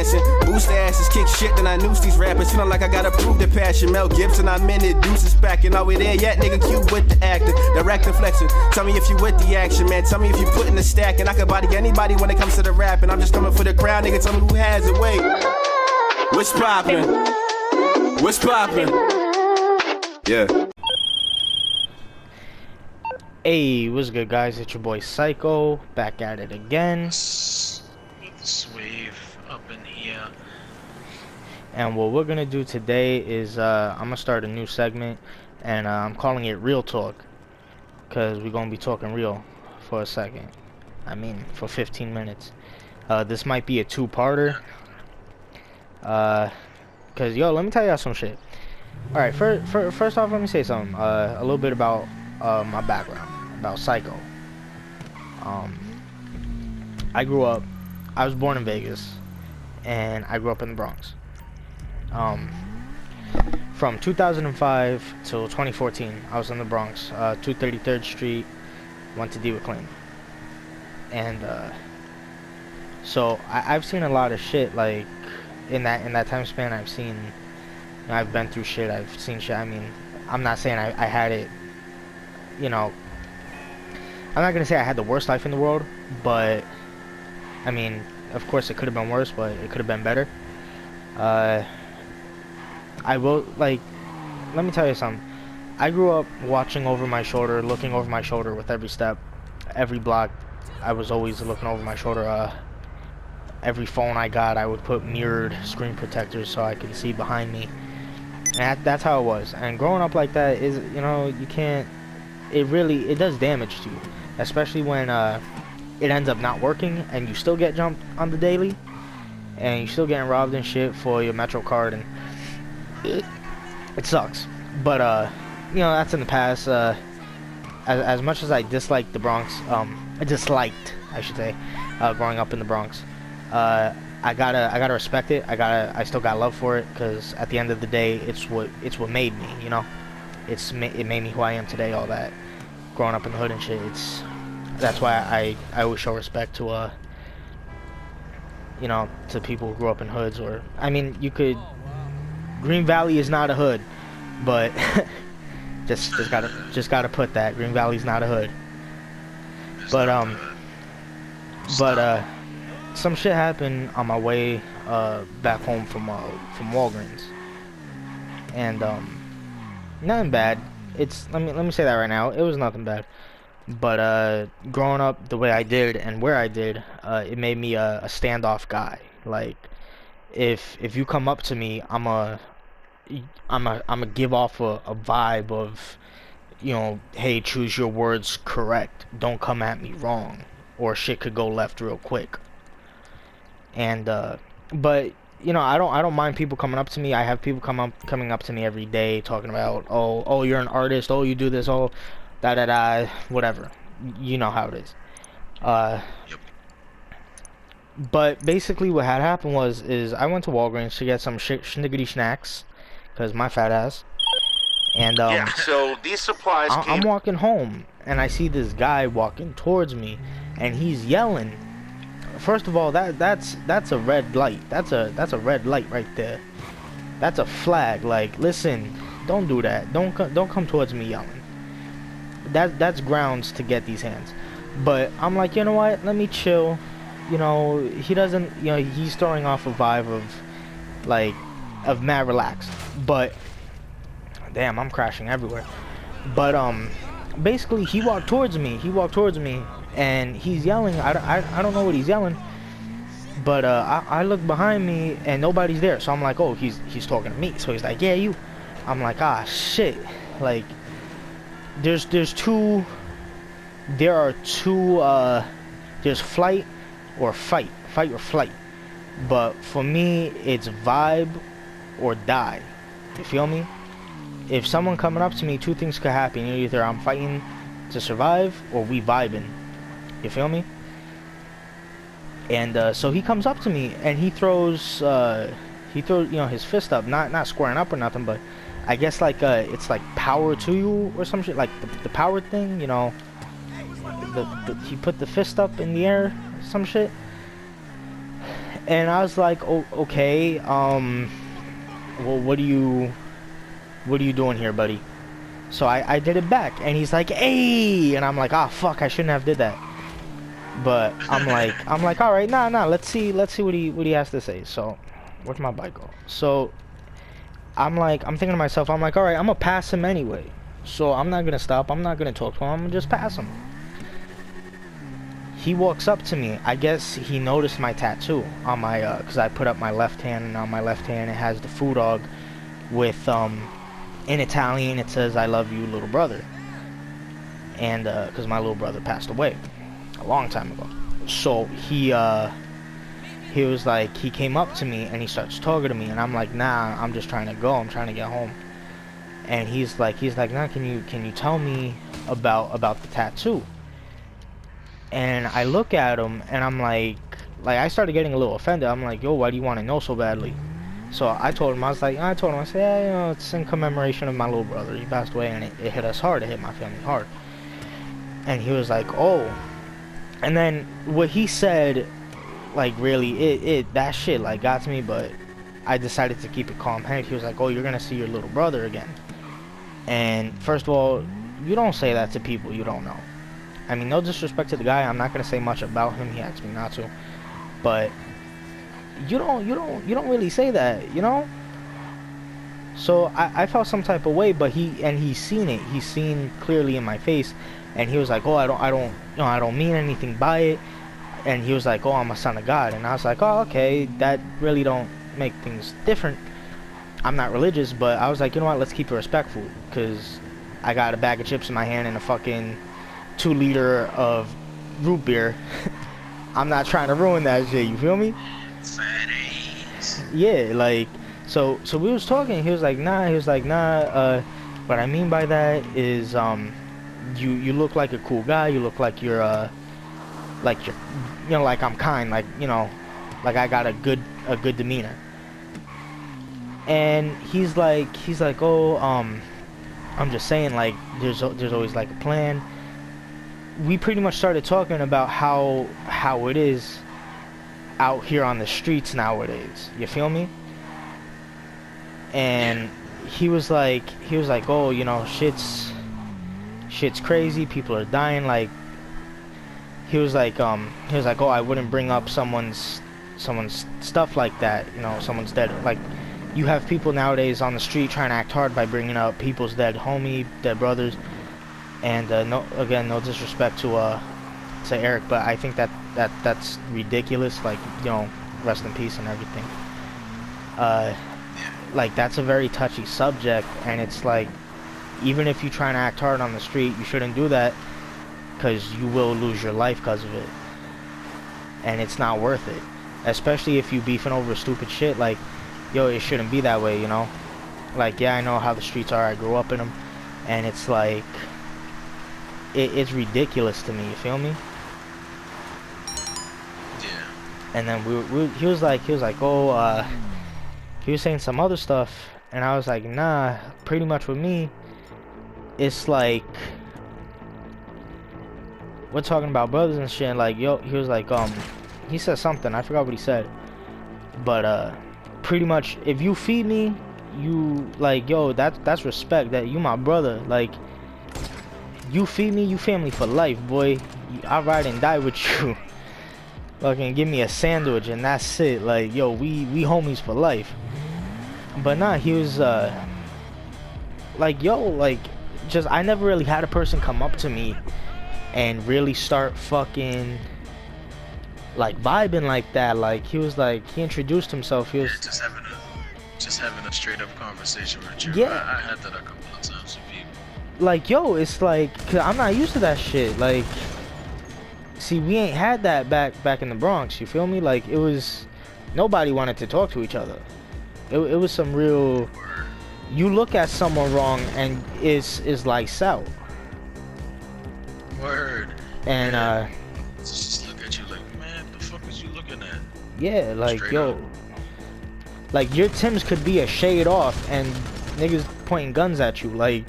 dancing. Boost the asses, kick shit, then I noose these rappers. Feeling like I gotta prove the passion. Mel Gibson, I'm in it, deuces packing. Are we there yet, nigga? Q with the acting, directing, flexing. Tell me if you with the action, man. Tell me if you put in the stack. And I can body anybody when it comes to the rapping. I'm just coming for the crowd, nigga. Tell me who has it. Wait, what's poppin'? What's poppin'? Yeah. Hey, what's good, guys? It's your boy Psycho, back at it again. With this wave up in here. And what we're gonna do today is I'm gonna start a new segment, and I'm calling it Real Talk, because we're gonna be talking real for a second. I mean, for 15 minutes. This might be a two-parter. Cause yo, let me tell y'all some shit. All right, first off, let me say something. A little bit about my background, about Psycho. I was born in Vegas, and I grew up in the Bronx. From 2005 till 2014, I was in the Bronx, 233rd Street, went to DeWitt-Clinton. And so I've seen a lot of shit, like in that time span. I've been through shit, I've seen shit. I mean, I'm not saying I had it, you know, I'm not gonna say I had the worst life in the world, but I mean, of course it could have been worse, but it could have been better. I will, like, let me tell you something. I grew up watching over my shoulder, looking over my shoulder with every step, every block. I was always looking over my shoulder. Every phone I got, I would put mirrored screen protectors so I could see behind me. And that's how it was. And growing up like that is, you know, you can't, it does damage to you, especially when it ends up not working and you still get jumped on the daily, and you're still getting robbed and shit for your Metro card, and it sucks. But you know, that's in the past. As much as I disliked the Bronx, I should say, growing up in the Bronx, I gotta respect it. I still got love for it, because at the end of the day, it's what made me, you know. It made me who I am today. All that growing up in the hood and shit. That's why I always show respect to you know, to people who grew up in hoods. Or I mean, Green Valley is not a hood, but just gotta put that Green Valley's not a hood. But some shit happened on my way back home from Walgreens, and nothing bad. Let me say that right now. It was nothing bad, but growing up the way I did and where I did, it made me a standoff guy. Like, if you come up to me, I'm give off a vibe of, you know, hey, choose your words correct. Don't come at me wrong, or shit could go left real quick. And but you know, I don't mind people coming up to me. I have people coming up to me every day talking about, oh, you're an artist, oh, you do this, oh, da whatever. You know how it is. Yep. But basically what had happened is I went to Walgreens to get some schniggity snacks, because my fat ass. And yeah, so these supplies I'm walking home, and I see this guy walking towards me, and he's yelling. First of all, that's a red light. That's a red light right there. That's a flag. Like, listen, don't do that. Don't come towards me yelling. That's grounds to get these hands. But I'm like, you know what? Let me chill. You know, he doesn't. You know, he's throwing off a vibe of mad relaxed. But damn, I'm crashing everywhere. But basically, he walked towards me. And he's yelling. I don't know what he's yelling, but I look behind me and nobody's there. So I'm like, oh, he's talking to me. So he's like, yeah, you. I'm like, ah, shit. Like, there's two. There's flight or fight or flight. But for me, it's vibe or die. You feel me? If someone coming up to me, two things could happen. Either I'm fighting to survive, or we vibing. You feel me? And so he comes up to me and he throws you know, his fist up, not squaring up or nothing, but I guess like it's like power to you or some shit, like the power thing, you know. He put the fist up in the air, some shit. And I was like, oh, okay, well, what are you doing here, buddy? So I did it back, and he's like, hey, and I'm like, ah, fuck, I shouldn't have did that. But I'm like, all right, nah, let's see what he has to say. So, where's my bike go? So, I'm thinking to myself, I'm like, all right, I'm gonna pass him anyway. So I'm not gonna stop. I'm not gonna talk to him. I'm gonna just pass him. He walks up to me. I guess he noticed my tattoo on my, cause I put up my left hand, and on my left hand it has the food dog with, in Italian it says, I love you, little brother. And, cause my little brother passed away a long time ago. So he was like, he came up to me and he starts talking to me, and I'm like, nah, I'm just trying to go. I'm trying to get home. And he's like, nah, can you tell me about the tattoo? And I look at him, and I'm like I started getting a little offended. I'm like, yo, why do you want to know so badly? So I told him, I said, yeah, you know, it's in commemoration of my little brother. He passed away, and it hit us hard. It hit my family hard. And he was like, oh. And then what he said, like, really, that shit, like, got to me, but I decided to keep it calm-headed. He was like, oh, you're gonna see your little brother again. And first of all, you don't say that to people you don't know. I mean, no disrespect to the guy. I'm not gonna say much about him. He asked me not to, but you don't really say that, you know. So I felt some type of way, but he's seen it. He's seen clearly in my face, and he was like, oh, I don't mean anything by it. And he was like, oh, I'm a son of God. And I was like, oh, okay, that really don't make things different. I'm not religious, but I was like, you know what, let's keep it respectful, because I got a bag of chips in my hand and a fucking 2 liter of root beer. I'm not trying to ruin that shit, you feel me? Yeah, like, so we was talking. He was like, nah, what I mean by that is, you look like a cool guy. You look like you're you know, like I'm kind, like, you know, like I got a good demeanor. And he's like, oh, I'm just saying, like, there's always like a plan. We pretty much started talking about how it is out here on the streets nowadays. You feel me? And he was like, oh, you know, shit's crazy. People are dying. Like, he was like, oh, I wouldn't bring up someone's stuff like that. You know, someone's dead. Like, you have people nowadays on the street trying to act hard by bringing up people's dead dead brothers. And no disrespect to Eric, but I think that's ridiculous. Like, you know, rest in peace and everything. Like, that's a very touchy subject, and it's like, even if you try to act hard on the street, you shouldn't do that, because you will lose your life because of it, and it's not worth it. Especially if you beefing over stupid shit. Like, yo, it shouldn't be that way, you know. Like, yeah, I know how the streets are. I grew up in them, and it's like, it's ridiculous to me. You feel me? Yeah. And then he was like, oh, he was saying some other stuff, and I was like, nah. Pretty much with me, it's like, we're talking about brothers and shit. And like, yo, he was like, he said something. I forgot what he said, but pretty much, if you feed me, you, like, yo, that's respect. That you my brother. Like, you feed me, you family for life, boy. I ride and die with you. Fucking give me a sandwich and that's it. Like, yo, we homies for life. But nah, he was like, yo, like, just, I never really had a person come up to me and really start fucking like vibing like that. Like, he was like, he introduced himself. He was just having a straight up conversation with you. Yeah. I had that a couple of times with people. Like, yo, it's like, 'cause I'm not used to that shit. Like, see, we ain't had that back in the Bronx. You feel me? Like, it was, nobody wanted to talk to each other. It was some real, you look at someone wrong and is lights out. Word. And just look at you like, man, the fuck was you looking at? yeah, like, Straight yo, up. like, your Timbs could be a shade off and niggas pointing guns at you. Like,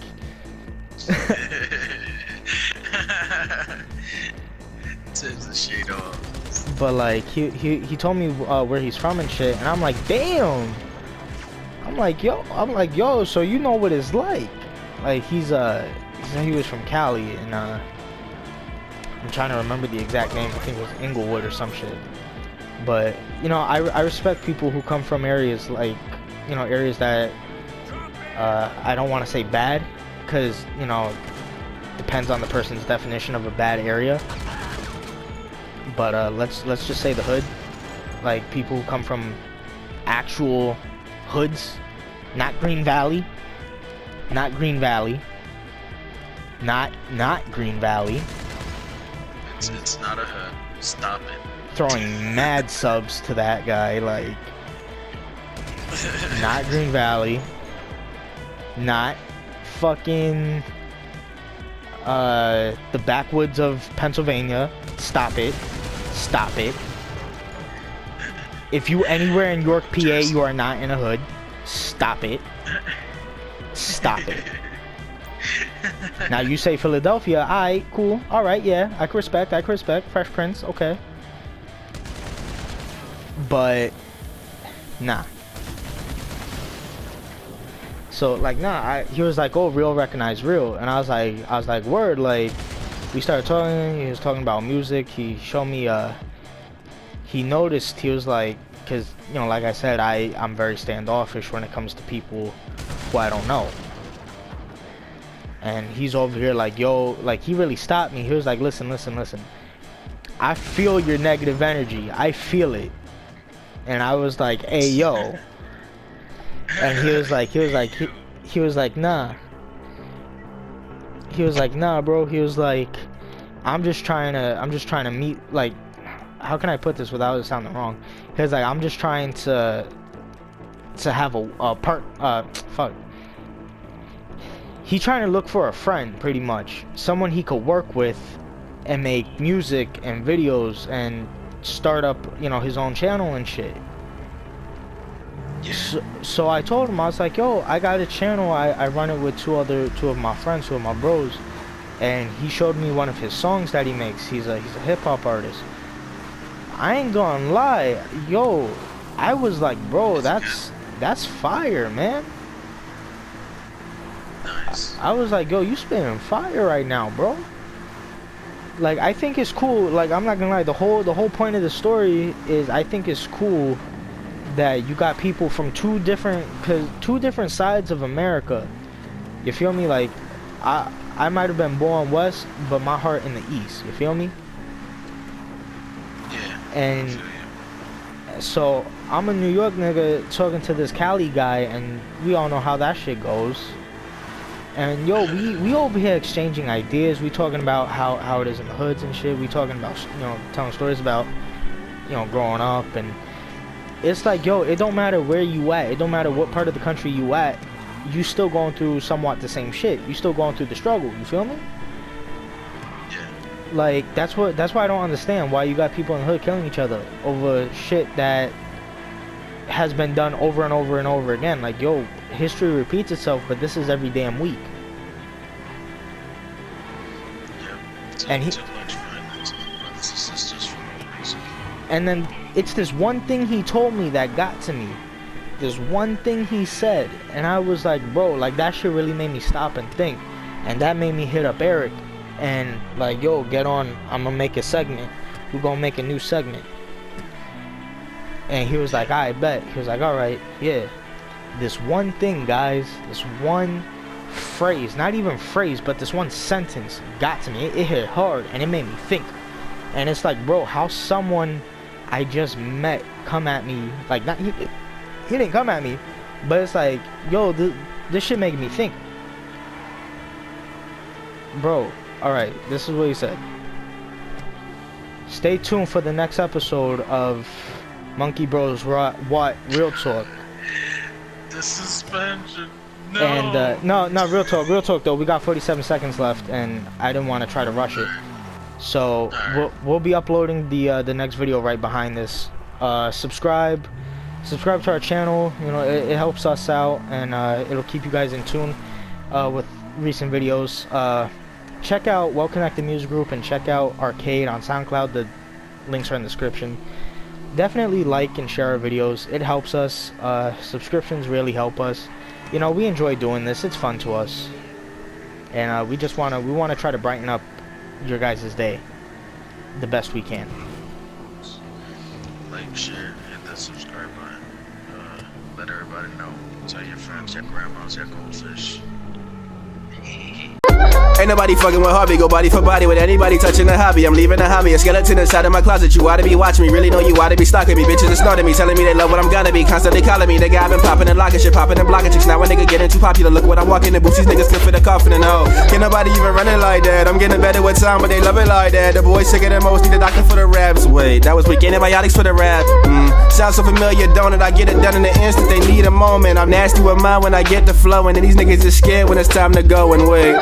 Tips the shade off. But like he told me where he's from and shit, and I'm like, damn. I'm like, yo, so you know what it's like. Like he said he was from Cali, and I'm trying to remember the exact name. I think it was Inglewood or some shit. But you know, I respect people who come from areas like, you know, areas that I don't want to say bad, because you know, depends on the person's definition of a bad area. But let's just say the hood, like people who come from actual hoods, not Green Valley, not Green Valley, not Green Valley. It's not a hood. Stop it. Throwing mad subs to that guy, like not Green Valley, not fucking the backwoods of Pennsylvania. Stop it. Stop it. If you anywhere in York, PA, you are not in a hood. Stop it. Stop it. Now you say Philadelphia, alright, cool, alright, yeah, I can respect, Fresh Prince, okay. But, nah. So, like, nah, he was like, oh, real recognize real, and I was like, word, like, we started talking, he was talking about music, he showed me, he noticed, he was like, because, you know, like I said, I'm very standoffish when it comes to people who I don't know. And he's over here like, yo, like, he really stopped me. He was like, listen. I feel your negative energy. I feel it. And I was like, hey, yo. And he was like, nah. He was like, nah, bro. He was like, I'm just trying to meet, like, how can I put this without it sounding wrong? Because, like, I'm just trying to have He trying to look for a friend, pretty much. Someone he could work with and make music and videos and start up, you know, his own channel and shit. So I told him, I was like, yo, I got a channel, I run it with two of my friends, two of my bros. And he showed me one of his songs that he makes. He's a hip-hop artist. I ain't gonna lie, yo, I was like, bro, that's fire, man. Nice. I was like, yo, you spitting fire right now, bro. Like, I think it's cool. Like, I'm not gonna lie, the whole point of the story is, I think it's cool that you got people from two different sides of America. You feel me? Like, I might have been born west, but my heart in the east. You feel me? Yeah. And so I'm a New York nigga talking to this Cali guy, and we all know how that shit goes. And yo, we over here exchanging ideas. We talking about how it is in the hoods and shit. We talking about, you know, telling stories about, you know, growing up. And it's like, yo, it don't matter where you at. It don't matter what part of the country you at. You still going through somewhat the same shit. You still going through the struggle. You feel me? Yeah. Like, that's why I don't understand why you got people in the hood killing each other over shit that has been done over and over and over again. Like, yo, history repeats itself, but this is every damn week. And and then it's this one thing he told me that got to me. This one thing he said, and I was like, bro, like, that shit really made me stop and think. And that made me hit up Eric and like, yo, get on, I'm gonna make a segment. We're gonna make a new segment. And he was like, I bet. He was like, alright, yeah. This one thing, guys, this one phrase, not even phrase, but this one sentence got to me. It hit hard, and it made me think. And it's like, bro, how someone I just met come at me, like, not he didn't come at me, but it's like, yo, this shit making me think. Bro, alright, this is what he said. Stay tuned for the next episode of MonkeyBrosWut Real Talk. The suspension. No. And no, real talk though. We got 47 seconds left, and I didn't want to try to rush it. So we'll be uploading the next video right behind this. Subscribe to our channel. You know, it helps us out, and it'll keep you guys in tune with recent videos. Check out Well Connected Music Group, and check out Arcade on SoundCloud. Links are in the description. Definitely like and share our videos. It helps us. Subscriptions really help us. You know, we enjoy doing this. It's fun to us. And we want to try to brighten up your guys' day the best we can. Like, share, hit that subscribe button. Let everybody know. Tell your friends, your grandmas, your goldfish. Ain't nobody fucking with hobby, go body for body with anybody touching the hobby. I'm leaving the hobby, a skeleton inside of my closet. You ought to be watching me, really know you ought to be stalking me. Bitches are snorting me, telling me they love what I'm gonna be. Constantly calling me, nigga, I've been popping and locking shit, popping and blocking chicks. Now a nigga getting too popular, look what I'm walking in boots. These niggas fit for the coffin and oh, can't nobody even run it like that. I'm getting better with time, but they love it like that. The boys sicker than most, need a doctor for the raps. Wait, that was weak, antibiotics for the rap. Sounds so familiar, don't it? I get it done in an instant, they need a moment. I'm nasty with mine when I get the flow, and then these niggas is scared when it's time to go and wait.